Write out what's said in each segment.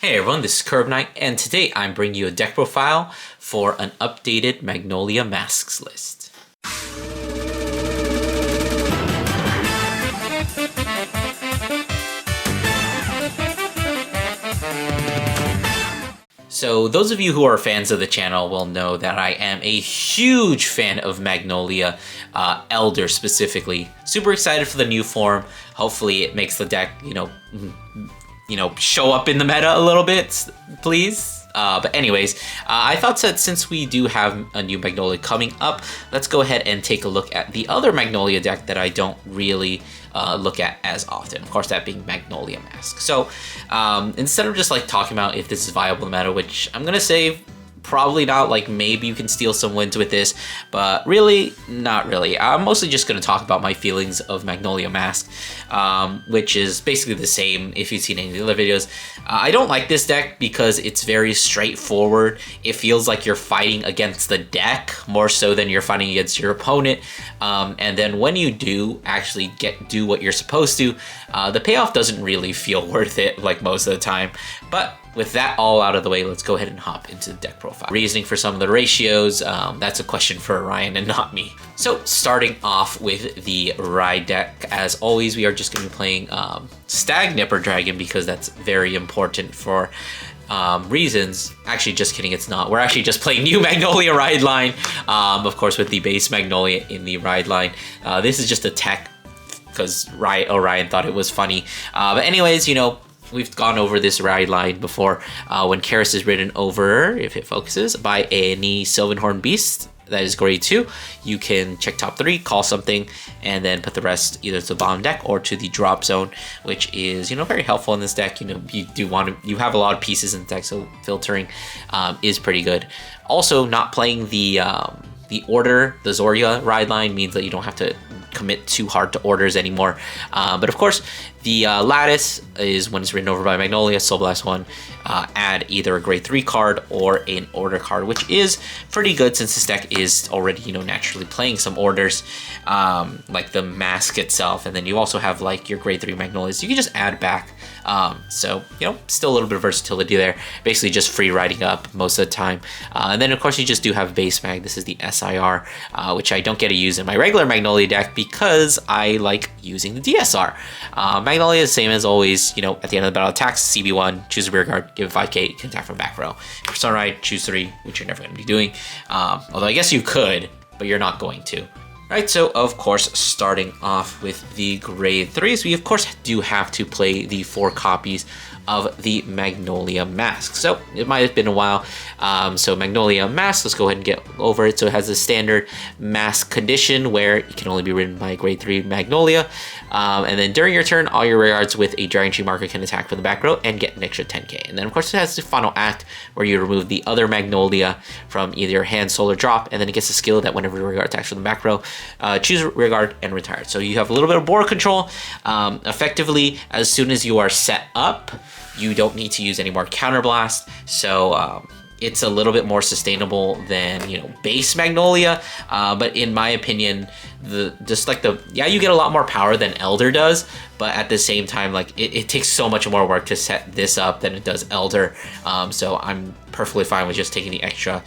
Hey everyone, this is Curb Knight, and today I'm bringing you a deck profile for an updated Magnolia Masques list. So those of you who are fans of the channel will know that I am a huge fan of Magnolia, Elder specifically. Super excited for the new form. Hopefully it makes the deck, show up in the meta a little bit, please. But anyways, I thought that since we do have a new Magnolia coming up, let's go ahead and take a look at the other Magnolia deck that I don't really look at as often. Of course, that being Magnolia Masques. So instead of just like talking about if this is viable in the meta, which I'm gonna say probably not, like maybe you can steal some wins with this, but really, not really. I'm mostly just going to talk about my feelings of Magnolia Masques, which is basically the same if you've seen any of the other videos. I don't like this deck because it's very straightforward. It feels like you're fighting against the deck more so than you're fighting against your opponent. And then when you do actually do what you're supposed to, the payoff doesn't really feel worth it like most of the time. But with that all out of the way, let's go ahead and hop into the deck profile. Reasoning for some of the ratios, that's a question for Ryan and not me. So starting off with the Ride deck, as always, we are just going to be playing Stag Nipper Dragon because that's very important for reasons. Actually, just kidding, it's not. We're actually just playing new Magnolia Ride line, of course, with the base Magnolia in the Ride line. This is just a tech because Ryan thought it was funny. But anyways, we've gone over this ride line before when Karis is ridden over, if it focuses, by any Sylvanhorn Beast that is grade 2. You can check top 3, call something, and then put the rest either to the bottom deck or to the drop zone, which is, very helpful in this deck. You have a lot of pieces in the deck, so filtering is pretty good. Also, not playing the order, the Zoria ride line means that you don't have to commit too hard to orders anymore. But of course, the Lattice is when it's written over by Magnolia, Soul Blast 1, add either a grade 3 card or an order card, which is pretty good since this deck is already, naturally playing some orders, like the Mask itself, and then you also have like your grade 3 Magnolias you can just add back. So, still a little bit of versatility there. Basically just free riding up most of the time. And then of course you just do have base mag. This is the SIR, which I don't get to use in my regular Magnolia deck because I like using the DSR. Magnolia is the same as always, at the end of the battle attacks, CB1, choose a rear guard, give it 5k, you can attack from back row. For Sunride, choose 3, which you're never going to be doing. Although I guess you could, but you're not going to. Right, so of course, starting off with the grade 3s, we of course do have to play the 4 copies of the Magnolia Masques. So it might have been a while. So Magnolia Masques, let's go ahead and get over it. So it has a standard mask condition where it can only be ridden by a grade 3 Magnolia. And then during your turn, all your rear guards with a Dragon Tree marker can attack from the back row and get an extra 10k. And then of course it has the final act where you remove the other Magnolia from either your hand, soul, or drop, and then it gets a skill that whenever your rear guard attacks from the back row, choose rear guard and retire. So you have a little bit of board control. Effectively, as soon as you are set up, you don't need to use any more counterblast. So it's a little bit more sustainable than base Magnolia. But in my opinion, you get a lot more power than Elder does, but at the same time, like it takes so much more work to set this up than it does Elder. So I'm perfectly fine with just taking the extra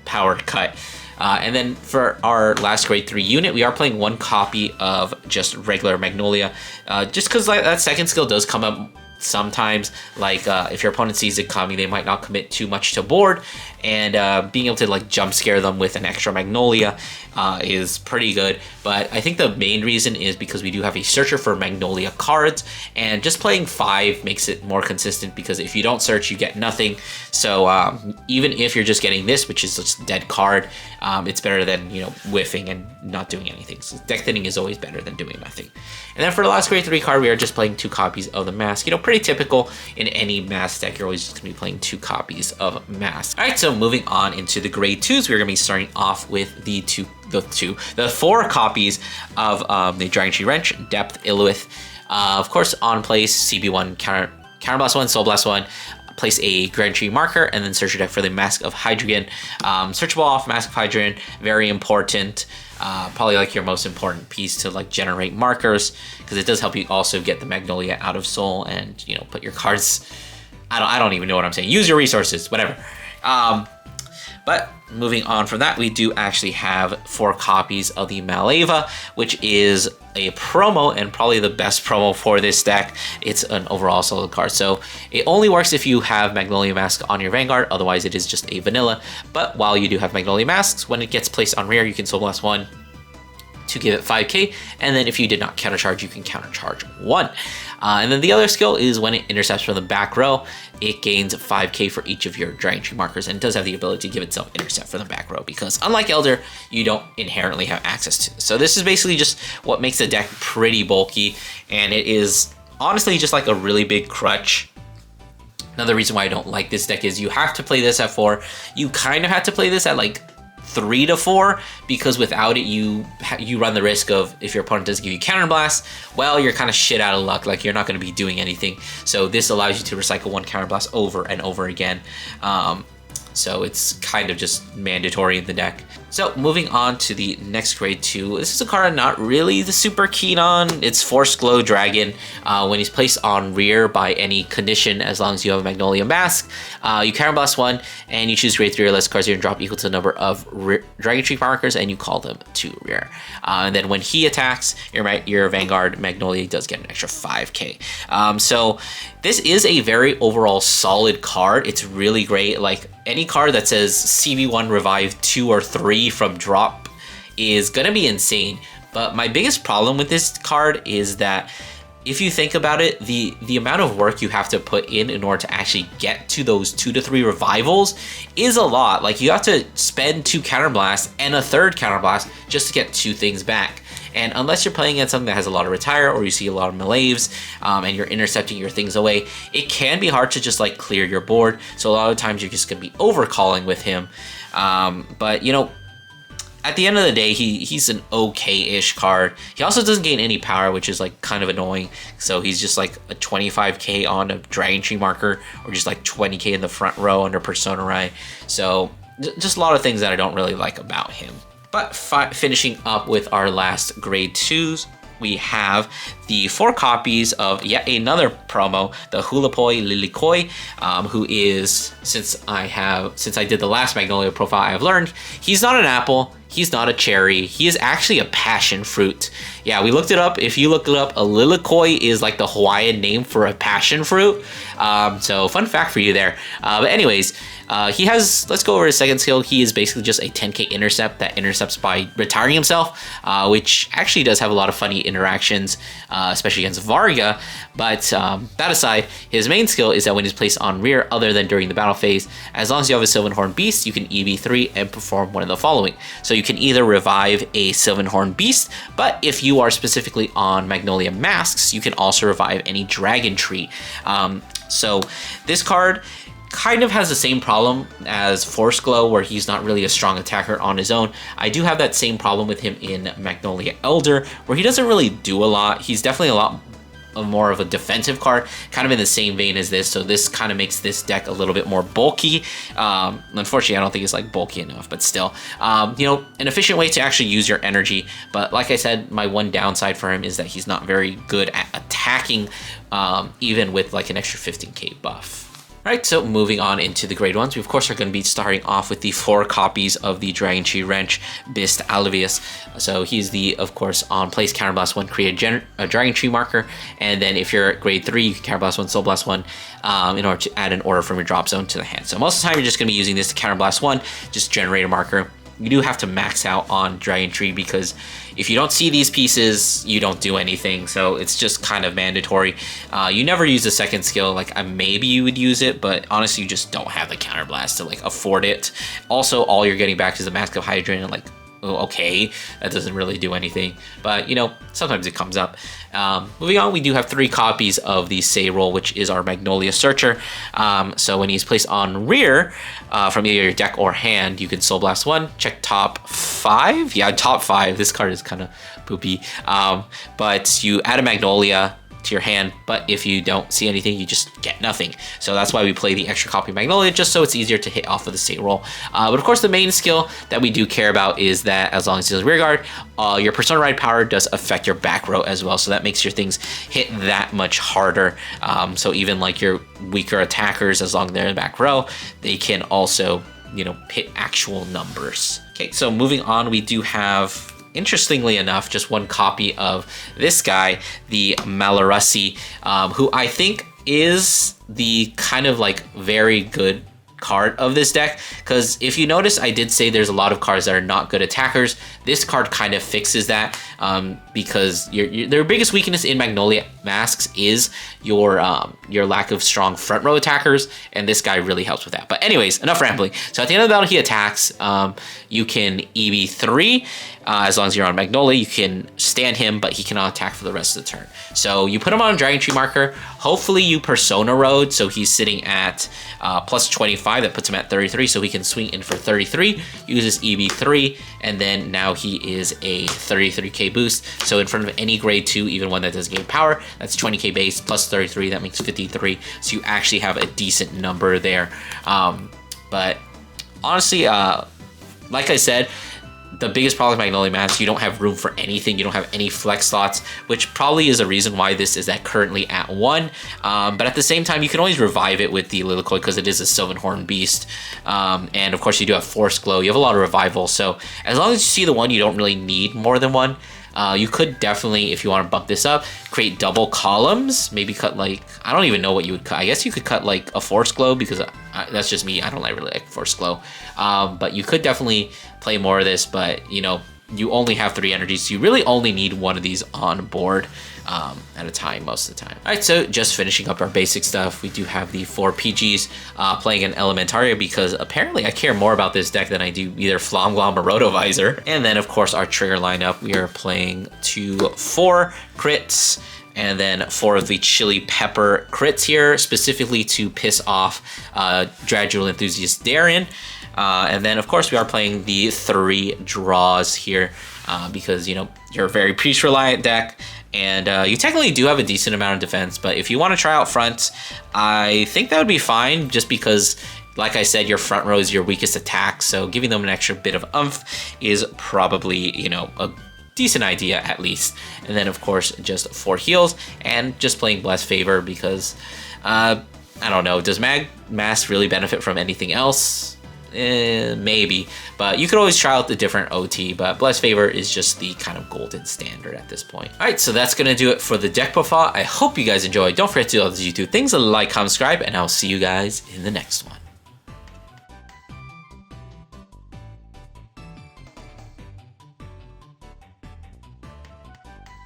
power cut. And then for our last grade 3 unit, we are playing 1 copy of just regular Magnolia, just because that second skill does come up sometimes. Like if your opponent sees it coming, they might not commit too much to board, and being able to like jump scare them with an extra Magnolia is pretty good. But I think the main reason is because we do have a searcher for Magnolia cards, and just playing 5 makes it more consistent, because if you don't search, you get nothing. So even if you're just getting this, which is just a dead card, it's better than whiffing and not doing anything. So deck thinning is always better than doing nothing. And then for the last grade 3 card, we are just playing 2 copies of the Mask. Pretty typical in any Mask deck. You're always just gonna be playing 2 copies of Mask. All right, so moving on into the grade 2s, we're gonna be starting off with the 4 copies of the Dragon Tree Wrench, Depth, Illithid. Of course, on place, CB1, Counterblast 1, Soul Blast 1, place a Dragon Tree marker, and then search your deck for the Mask of Hydreigon. Searchable off Mask of Hydreigon, very important. Probably like your most important piece to like generate markers, because it does help you also get the Magnolia out of Soul and put your cards I don't even know what I'm saying. Use your resources, whatever. But moving on from that, we do actually have 4 copies of the Maleva, which is a promo and probably the best promo for this deck. It's an overall solid card. So it only works if you have Magnolia Mask on your Vanguard, otherwise it is just a vanilla. But while you do have Magnolia Masks, when it gets placed on rear, you can Soul Blast 1 to give it 5k, and then if you did not countercharge, you can countercharge 1. And then the other skill is when it intercepts from the back row, it gains 5k for each of your Dragon Tree markers, and it does have the ability to give itself intercept from the back row, because unlike Elder, you don't inherently have access to it. So this is basically just what makes the deck pretty bulky, and it is honestly just like a really big crutch. Another reason why I don't like this deck is you have to play this at 4. You kind of have to play this at like 3 to 4, because without it you run the risk of, if your opponent does give you counterblast, well, you're kind of shit out of luck, like you're not going to be doing anything. So this allows you to recycle 1 counterblast over and over again. So it's kind of just mandatory in the deck. So moving on to the next grade 2, this is a card I'm not really super keen on. It's Force Glow Dragon. When he's placed on rear by any condition, as long as you have a Magnolia Mask, you counterblast 1 and you choose grade 3 or less cards you can drop equal to the number of Dragon Tree markers, and you call them to rear. And then when he attacks, your Vanguard Magnolia does get an extra 5k. So this is a very overall solid card. It's really great. Like any card that says CB1 revive 2 or 3 from drop is gonna be insane. But my biggest problem with this card is that if you think about it, the amount of work you have to put in order to actually get to those 2 to 3 revivals is a lot. Like you have to spend 2 counterblasts and a 3rd counterblast just to get 2 things back. And unless you're playing against something that has a lot of retire, or you see a lot of melees, and you're intercepting your things away, it can be hard to just like clear your board. So a lot of times you're just gonna be overcalling with him. But you know, at the end of the day, he's an okay-ish card. He also doesn't gain any power, which is like kind of annoying. So he's just like a 25k on a Dragon Tree marker, or just like 20k in the front row under Persona Rai. So just a lot of things that I don't really like about him. But finishing up with our last grade 2s, we have the 4 copies of yet another promo, the Hulapoi Lilikoi, who is, since I did the last Magnolia profile, I've learned he's not an apple, he's not a cherry, he is actually a passion fruit. Yeah, we looked it up. If you look it up, a Lilikoi is like the Hawaiian name for a passion fruit. So fun fact for you there. But anyways, he has, let's go over his second skill. He is basically just a 10k intercept that intercepts by retiring himself, which actually does have a lot of funny interactions, especially against Varga. But that aside, his main skill is that when he's placed on rear other than during the battle phase, as long as you have a Sylvan Beast, you can EV3 and perform one of the following. So you can either revive a Sylvan Beast, but if you are specifically on Magnolia Masks, you can also revive any Dragon Tree. So this card kind of has the same problem as Force Glow, where he's not really a strong attacker on his own. I do have that same problem with him in Magnolia Elder, where he doesn't really do a lot. He's definitely a lot more of a defensive card, kind of in the same vein as this. So this kind of makes this deck a little bit more bulky. Unfortunately, I don't think it's like bulky enough, but still, you know, an efficient way to actually use your energy. But like I said, my one downside for him is that he's not very good at attacking, even with like an extra 15k buff. Right, so moving on into the grade 1s, we of course are going to be starting off with the 4 copies of the Dragon Tree Wrench Bist Alivius. So he's the, of course, on place counterblast 1, create a Dragon Tree marker, and then if you're at grade 3, you can counterblast 1, soul blast 1, in order to add an order from your drop zone to the hand. So most of the time you're just going to be using this to counterblast 1, just generate a marker. You do have to max out on Dragon Tree, because if you don't see these pieces, you don't do anything. So it's just kind of mandatory. You never use the second skill. Like maybe you would use it, but honestly, you just don't have the counterblast to like afford it. Also, all you're getting back is the Mask of Hydrant, and like, oh, okay, that doesn't really do anything. But you know, sometimes it comes up. Moving on, we do have 3 copies of the Say Roll, which is our Magnolia Searcher. So when he's placed on rear from either your deck or hand, you can Soul Blast 1, check top 5. Yeah, top 5. This card is kind of poopy. But you add a Magnolia to your hand, but if you don't see anything, you just get nothing. So that's why we play the extra copy Magnolia, just so it's easier to hit off of the state roll. But of course, the main skill that we do care about is that as long as it's rear guard, your Persona Ride power does affect your back row as well. So that makes your things hit that much harder. So even like your weaker attackers, as long as they're in the back row, they can also, you know, hit actual numbers. Okay, so moving on, we do have, interestingly enough, just one copy of this guy, the Malorussi, who I think is the kind of like very good card of this deck, because if you notice, I did say there's a lot of cards that are not good attackers. This card kind of fixes that, because their biggest weakness in Magnolia Masques is your lack of strong front row attackers, and this guy really helps with that. But anyways, enough rambling. So at the end of the battle, he attacks. You can EB3, as long as you're on Magnolia. You can stand him, but he cannot attack for the rest of the turn. So you put him on a Dragon Tree marker. Hopefully you Persona Road, so he's sitting at plus 25. That puts him at 33, so he can swing in for 33, uses EB3, and then now he is a 33k boost. So in front of any grade 2, even one that doesn't gain power, that's 20k base plus 33, that makes 53. So you actually have a decent number there. But honestly, like I said, the biggest problem with Magnolia Masques, you don't have room for anything. You don't have any flex slots, which probably is a reason why this is currently at 1. But at the same time, you can always revive it with the Lilikoi because it is a Sylvan Beast. And of course, you do have Force Glow. You have a lot of revival. So as long as you see the one, you don't really need more than one. You could definitely, if you want to bump this up, create double columns. Maybe cut like, I don't even know what you would cut. I guess you could cut like a Force Glow, because that's just me. I don't really like Force Glow. But you could definitely play more of this, but you know, you only have 3 energies, so you really only need one of these on board at a time most of the time. All right, so just finishing up our basic stuff, we do have the 4 PGs playing an Elementaria, because apparently I care more about this deck than I do either Flomglom or Rotovisor. And then of course our trigger lineup, we are playing 4 crits, and then 4 of the chili pepper crits here, specifically to piss off Dradual Enthusiast Darren. And then of course we are playing the 3 draws here, because you know, you're a very priest reliant deck, and you technically do have a decent amount of defense. But if you want to try out front, I think that would be fine, just because like I said, your front row is your weakest attack, so giving them an extra bit of oomph is probably, you know, a decent idea at least. And then of course just 4 heals, and just playing Blessed Favor, because I don't know, does Masques really benefit from anything else? Maybe, but you could always try out the different OT, but Blessed Favor is just the kind of golden standard at this point. All right, so that's gonna do it for the deck profile. I hope you guys enjoyed. Don't forget to do all those YouTube things, like, comment, subscribe, and I'll see you guys in the next one.